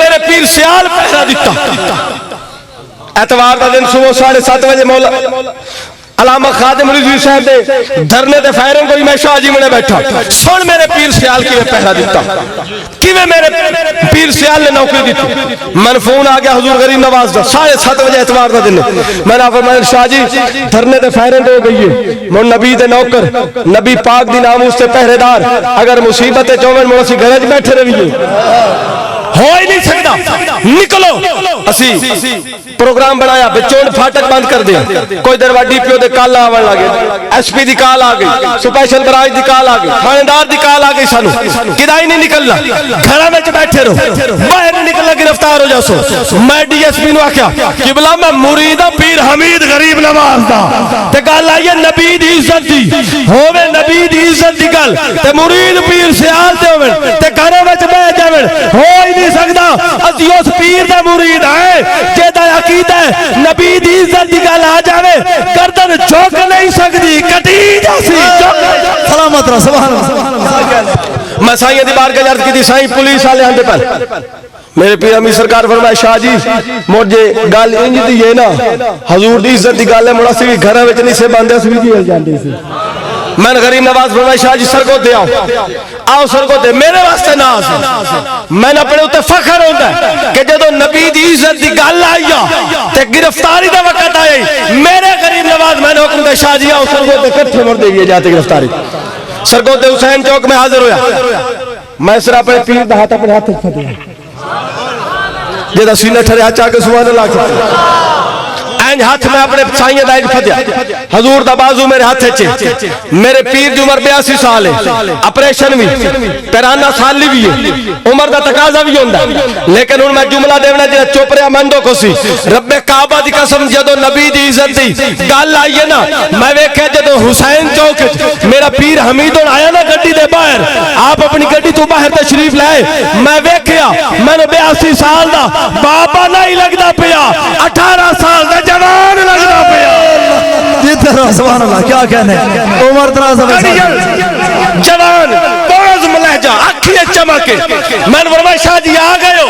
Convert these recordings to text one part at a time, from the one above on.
میرے پیر سیال پہرا دیتا اتوار دا دن صبح 7:30 بجے مولا علامہ خادم رضوی صاحب دے دھرنے دے فائرنگ کوئی میں شاہ جی میں بیٹھا سن میرے پیر سیال کی میں پہرا دیتا کیویں میرے پیر سیال نے نوکری دیتی من فون آ گیا حضور غریب نواز دا 7:30 بجے اتوار دا دن میں نے فرمایا شاہ جی دھرنے دے فائرنگ ہو گئی ہے من نبی دے نوکر نبی پاک دی ناموس تے پہرے دار اگر مصیبت چومن من اسی گھر وچ بیٹھے رہیے ہو ہی نہیں سکتا نکلو اسی پروگرام بنایا بچون پھاٹک بند کر دیا کوئی دروا ڈی پی او دے کال آون لگے ایس پی دی کال آ گئی سپیشل برانچ دی کال آ گئی تھانے دی کال آ گئی سانو کدائی نہیں نکلنا گھراں وچ بیٹھے رہو باہر نہیں نکلنا گرفتار ہو جاسو میں ڈی ایس پی نو آکھیا قبلہ میں مرید پیر حمید غریب نواز دا تے گل آئی نبی دی عزت دی ہووے نبی دی عزت دی گل تے مرید پیر سیال تے ہووے تے گھراں وچ بیٹھ جاوے ہو ہی نہیں سکدا اسی اس پیر دے مرید ہیں جیدا عقیدہ ہے نبی دی عزت دی گل آ جاوے گردن چوک نہیں سکدی کٹی جاسی سلامت رہو سبحان اللہ میں سائیں دی بارگاہ عرض کی تھی سائیں پولیس والے ہندے پر میرے پیر امیر سرکار فرمائے شاہ جی مجھے گل انج دی ہے نا حضور دی عزت دی گل ہے مڑا سی بھی گھراں وچ نہیں سے باندھے سی بھی جاندے سی میں نے غریب نواز فرمائے شاہ جی سر کو دے آؤ سر کو دے میرے واسطے ناز میں نے اپنے اتے فخر ہوتا ہے کہ جدو نبی دی عزت دی گل آئی تے گرفتاری دا وقت آئی میرے غریب نواز میں نے حکم دے شاہ جی آؤ سر کو دے کٹھے مر دے جاتے گرفتاری سر کو دے حسین چوک میں حاضر ہویا میں سر اپنے پیر دا ہاتھ اپنے ہاتھ پھٹیا جدہ سینہ ٹھرے ہاتھ چاہ کے سبحان اللہ کہتے اینج ہاتھ میں اپنے سائیں دائج پھدیا حضور دا بازو میرے ہاتھ چھے میرے پیر دی عمر 82 سال ہے اپریشن بھی پیرانہ سالی بھی ہے عمر دا تقاضا بھی ہوندہ لیکن ان میں جملہ دیونا جنہ چوپریا مندوں کو سی رب کعبہ دی قسم جدو نبی دی عزت دی گال آئیے نا میں ویکھے جدو حسین چوک میرا پیر حمیدون آیا نا گڑی دے باہر آپ اپنی گڑی تو باہر تشریف لائے میں ویکھیا میں نے 82 سال دا بابا نہیں لگدا پیا 18 سال دا جوان لگنا پیا جیتے رہو سبحان اللہ کیا کہنے عمر دراز جوان بوز ملہجہ اکھیے چمکے میں نے فرمایا شاہ جی آ گئے ہو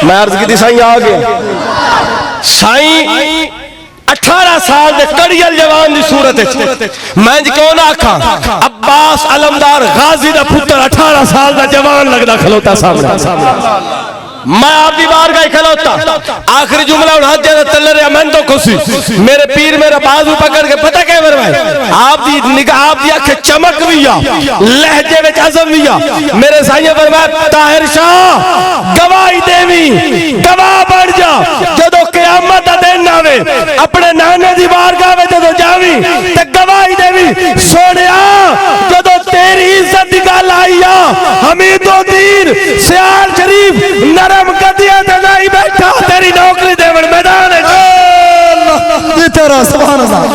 میں عرض کی تھی سائیں آ گیا سائیں 18 سال دے کڑیل جوان دی صورت ہے میں جی کون آکھا عباس علمدار غازی دا پتر 18 سال دا جوان لگنا کھلوتا سامنے میں آپ دی بارگاہ کھلوتا آخری جملہ اڑھا جیدہ تلے رہا میں تو کسی میرے پیر میرا بازو پکڑ کے پتہ کہے فرمائے آپ دی نگاہ آپ دی آنکھیں چمک بھی لہجے وچ عظم بھی میرے سائیں فرمائے طاہر شاہ گواہی دیوی گواہ بڑھ جا جدو قیامت دن آوے اپنے نانے دی بارگاہ میں جدو جاوی تے گواہی دیوی سونیا جدو تیری عزت دی گال آئی حمید و دین سیال شریف نرم گدیاں تے نہیں بیٹھا تیری نوکری دیون میدان ہے جیتے رہو سبحان اللہ